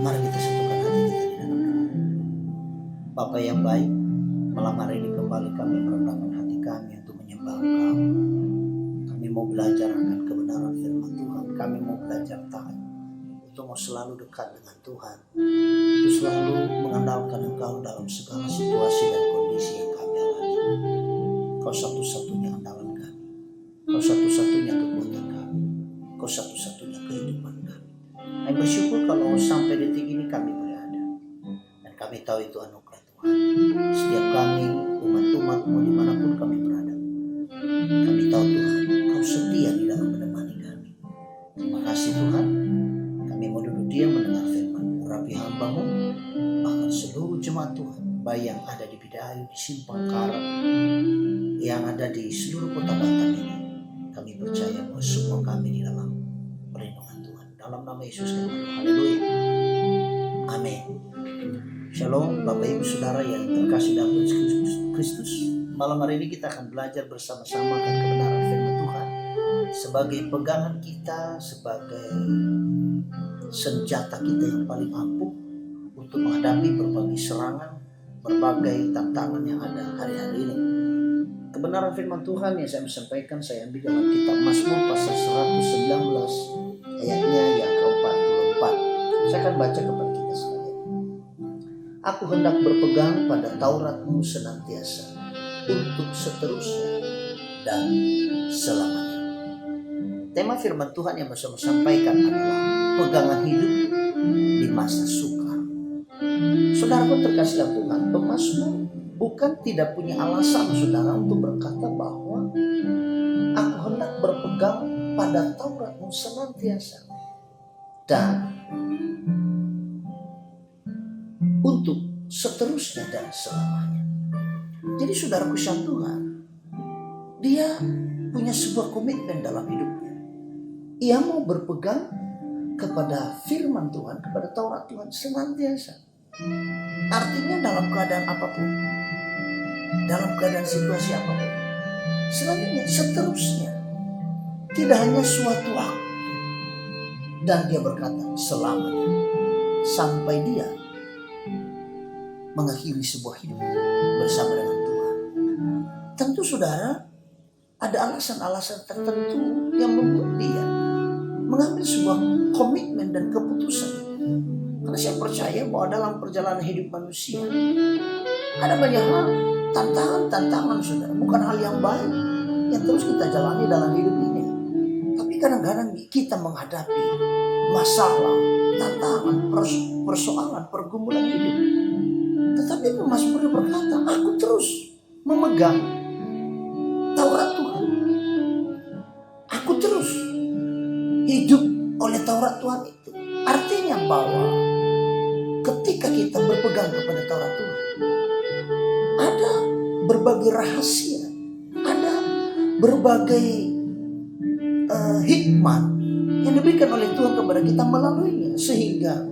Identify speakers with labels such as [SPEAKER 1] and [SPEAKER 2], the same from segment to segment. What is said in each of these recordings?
[SPEAKER 1] Mari kita satukan hati kita di dalam doa. Bapa yang baik, malam hari ini kembali kami merendahkan hati kami untuk menyembah Engkau. Kami mau belajar akan kebenaran firman Tuhan. Kami mau belajar taat untuk mau selalu dekat dengan Tuhan, untuk selalu mengandalkan Engkau dalam segala situasi dan kondisi yang kami alami. Kau satu-satunya andalan kami, Kau satu-satunya kekuatan kami, Kau satu-satunya kehidupan kami. Kami bersyukur kalau sampai detik ini kami berada, dan kami tahu itu anugerah Tuhan. Setiap kami, umat-umat-Mu dimanapun kami berada, kami tahu Tuhan, Kau setia di dalam menemani kami. Terima kasih Tuhan. Kami mau duduk diam mendengar firman-Mu, urapi hamba-Mu, bahkan seluruh jemaat Tuhan, baik yang ada di Bidaayu, di Simpang Karang, yang ada di seluruh kota Batam ini. Kami percaya bahwa semua kami di dalam perlindungan Tuhan. Dalam nama Yesus kami berdoa. Haleluya. Amin. Shalom Bapak Ibu Saudara yang terkasih dalam Yesus Kristus. Malam hari ini kita akan belajar bersama-sama akan kebenaran firman Tuhan sebagai pegangan kita, sebagai senjata kita yang paling ampuh untuk menghadapi berbagai serangan, berbagai tantangan yang ada hari-hari ini. Kebenaran firman Tuhan yang saya sampaikan saya ambil dalam kitab Mazmur pasal 119 ayatnya yang ke-44. Saya akan baca kepada kita sekalian. Aku hendak berpegang pada Taurat-Mu senantiasa untuk seterusnya dan selamanya. Tema firman Tuhan yang saya sampaikan adalah pegangan hidup di masa sukar. Saudaraku terkasih dalam Tuhan, pemazmur bukan tidak punya alasan saudara untuk berkata bahwa aku hendak berpegang pada Taurat-Mu senantiasa dan untuk seterusnya dan selamanya. Jadi saudaraku yang Tuhan, dia punya sebuah komitmen dalam hidupnya. Ia mau berpegang kepada firman Tuhan, kepada Taurat Tuhan senantiasa. Artinya dalam keadaan apapun, dalam keadaan situasi apapun, selanjutnya seterusnya, tidak hanya suatu waktu, dan dia berkata selamanya, sampai dia mengakhiri sebuah hidup bersama dengan Tuhan. Tentu saudara, ada alasan-alasan tertentu yang membuat dia mengambil sebuah komitmen dan keputusan. Karena saya percaya bahwa dalam perjalanan hidup manusia ada banyak hal, tantangan-tantangan saudara, bukan hal yang baik yang terus kita jalani dalam hidup ini. Tapi kadang-kadang kita menghadapi masalah, tantangan, persoalan, pergumulan hidup. Tetapi pemazmur berkata, aku terus memegang Taurat Tuhan. Aku terus hidup oleh Taurat Tuhan itu. Artinya bahwa ketika kita berpegang kepada Taurat Tuhan, ada berbagai rahasia, ada berbagai hikmat yang diberikan oleh Tuhan kepada kita melaluinya, sehingga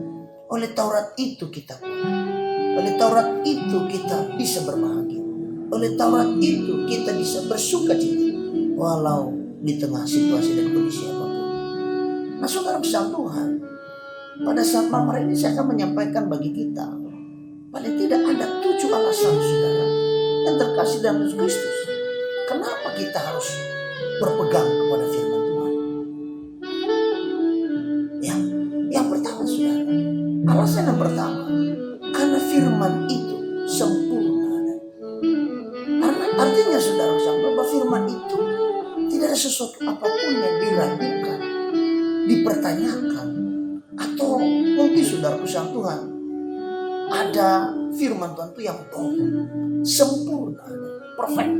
[SPEAKER 1] oleh Taurat itu kita kuat, oleh Taurat itu kita bisa berbahagia, oleh Taurat itu kita bisa bersuka cita walau di tengah situasi dan kondisi apapun. Nah saudara besar Tuhan, pada saat malam hari ini saya akan menyampaikan bagi kita paling tidak ada 7 alasan saudara yang terkasih dalam Yesus Kristus, kenapa kita harus berpegang kepada firman Tuhan. Yang pertama saudara, alasan yang pertama, karena firman itu sempurna. Artinya saudara bahwa firman itu tidak ada sesuatu apapun yang diragukan, dipertanyakan, atau mungkin saudaraku sang Tuhan, ada firman Tuhan itu yang bohong, sempurna, perfect.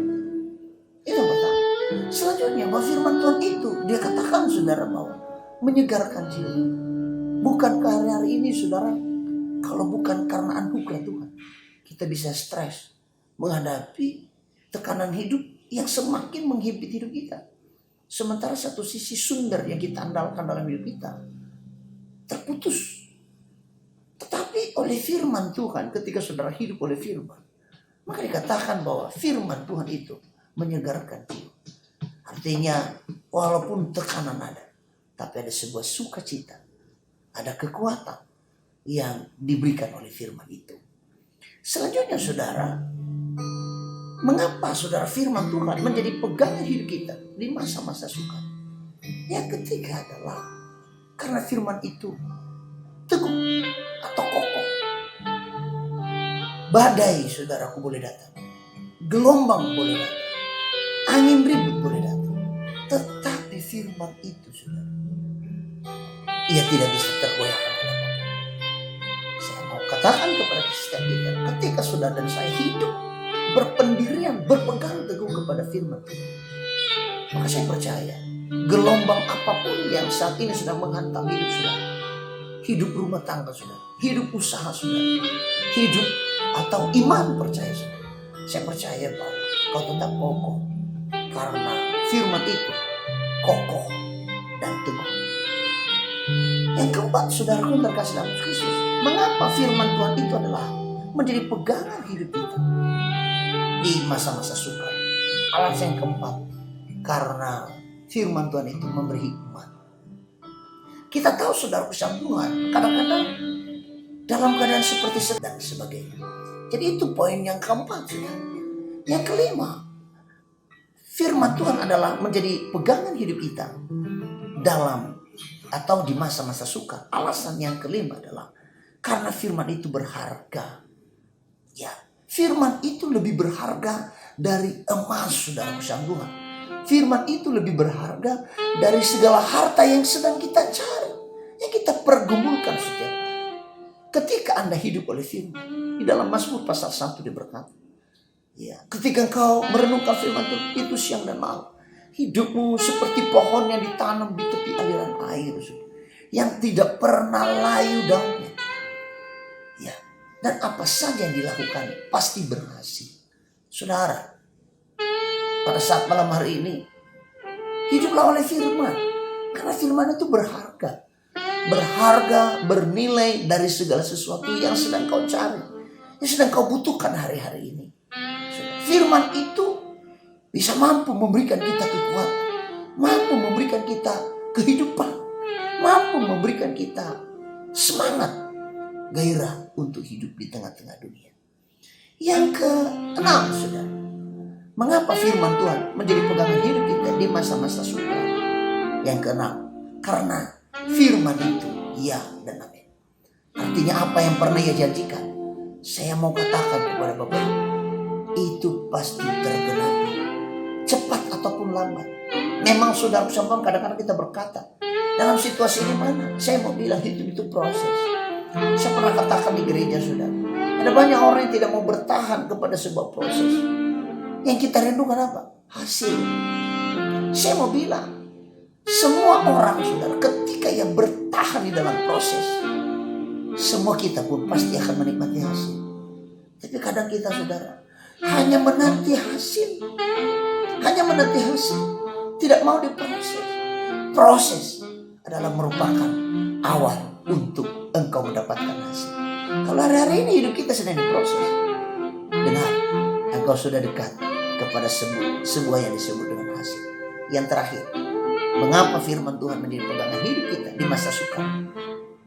[SPEAKER 1] Itu yang pertama. Selanjutnya bahwa firman Tuhan itu dia katakan saudara bahwa menyegarkan jiwa. Bukankah hari-hari ini saudara, kalau bukan karena anugerah Tuhan, kita bisa stres menghadapi tekanan hidup yang semakin menghimpit hidup kita. Sementara satu sisi sumber yang kita andalkan dalam hidup kita terputus. Tetapi oleh firman Tuhan, ketika saudara hidup oleh firman, maka dikatakan bahwa firman Tuhan itu menyegarkan jiwa. Artinya walaupun tekanan ada, tapi ada sebuah sukacita, ada kekuatan, yang diberikan oleh firman itu. Selanjutnya saudara, mengapa saudara firman Tuhan menjadi pegangan hidup kita di masa-masa sukar? Yang ketiga adalah karena firman itu teguh atau kokoh. Badai saudaraku boleh datang, gelombang boleh datang, angin ribut boleh datang, tetapi firman itu saudara, ia tidak bisa tergoyahkan oleh apapun. Saya mau katakan kepada setiap kita, ketika saudara dan saya hidup berpendirian, berpegang teguh kepada firman Tuhan, maka saya percaya gelombang apapun yang saat ini sedang menghantam hidup saudara, hidup rumah tangga saudara, hidup usaha saudara, hidup atau iman percaya saudara, saya percaya bahwa kau tetap kokoh karena firman itu kokoh dan teguh. Yang keempat, saudaraku terkasih dalam Kristus, mengapa firman Tuhan itu adalah menjadi pegangan hidup kita di masa-masa sukar? Alasan yang keempat, karena firman Tuhan itu memberi hikmat. Kita tahu saudaraku Tuhan kadang-kadang dalam keadaan seperti sedang sebagainya. Jadi itu poin yang keempat saudara. Yang kelima, firman Tuhan adalah menjadi pegangan hidup kita dalam atau di masa-masa sukar. Alasan yang kelima adalah karena firman itu berharga. Ya, firman itu lebih berharga dari emas saudaraku Tuhan. Firman itu lebih berharga dari segala harta yang sedang kita cari, yang kita pergumulkan setiap hari. Ketika Anda hidup oleh firman, di dalam Mazmur pasal 1 dia berkata, ya, ketika engkau merenungkan firman itu siang dan malam, hidupmu seperti pohon yang ditanam di tepi aliran air, yang tidak pernah layu daunnya. Ya, dan apa saja yang dilakukan pasti berhasil. Saudara, pada saat malam hari ini, hiduplah oleh firman. Karena firman itu berharga. Berharga, bernilai dari segala sesuatu yang sedang kau cari, yang sedang kau butuhkan hari-hari ini. Firman itu bisa mampu memberikan kita kekuatan, mampu memberikan kita kehidupan, mampu memberikan kita semangat, gairah untuk hidup di tengah-tengah dunia. Yang keenam, saudara, mengapa firman Tuhan menjadi pegangan hidup kita di masa-masa sukar? Yang keenam, karena firman itu ya dan amin. Artinya apa yang pernah ia janjikan, saya mau katakan kepada Bapak, itu pasti tergenapi, cepat ataupun lambat. Memang saudara saudara kadang-kadang kita berkata, dalam situasi ini mana? Saya mau bilang itu proses. Saya pernah katakan di gereja saudara, ada banyak orang yang tidak mau bertahan kepada sebuah proses. Yang kita rindukan apa? Hasil. Saya mau bilang, semua orang saudara ketika yang bertahan di dalam proses, semua kita pun pasti akan menikmati hasil. Tapi kadang kita saudara hanya menanti hasil, tidak mau diproses. Proses adalah merupakan awal untuk engkau mendapatkan hasil. Kalau hari-hari ini hidup kita sedang diproses, benar, engkau sudah dekat kepada sebuah yang disebut dengan hasil. Yang terakhir, mengapa firman Tuhan menjadi pegangan hidup kita di masa sukar?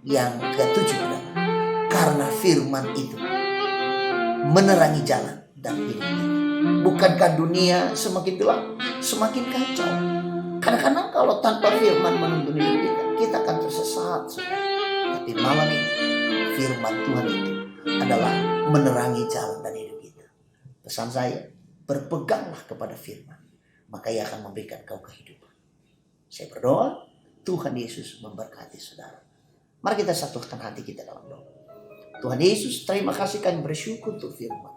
[SPEAKER 1] Yang ketujuh adalah karena firman itu menerangi jalan dan hidup kita. Bukankah dunia semakin gelap, semakin kacau? Kadang-kadang kalau tanpa firman menuntun hidup kita akan tersesat. Tapi malam ini firman Tuhan itu adalah menerangi jalan dan hidup kita. Pesan saya, berpeganglah kepada firman, maka ia akan memberikan kau kehidupan. Saya berdoa, Tuhan Yesus memberkati saudara. Mari kita satukan hati kita dalam doa. Tuhan Yesus, terima kasih, kami bersyukur untuk firman.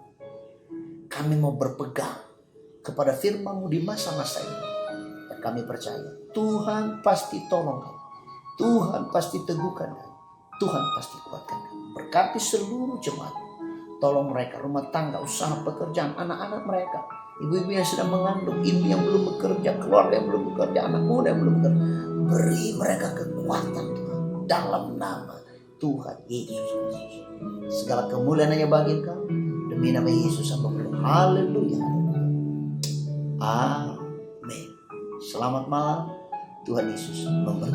[SPEAKER 1] Kami mau berpegang kepada firman-Mu di masa-masa ini. Dan kami percaya, Tuhan pasti tolong kami. Tuhan pasti teguhkan kami. Tuhan pasti kuatkan kami. Berkati seluruh jemaat. Tolong mereka, rumah tangga, usaha, pekerjaan, anak-anak mereka. Ibu-ibu yang sedang mengandung, ibu yang belum bekerja, keluarga yang belum bekerja, anak muda yang belum bekerja. Beri mereka kekuatan Tuhan. Dalam nama Tuhan Yesus Kristus. Segala kemuliaan hanya bagi Engkau. Demi nama Yesus sampai berdoa. Haleluya. Amin. Selamat malam. Tuhan Yesus memberkati.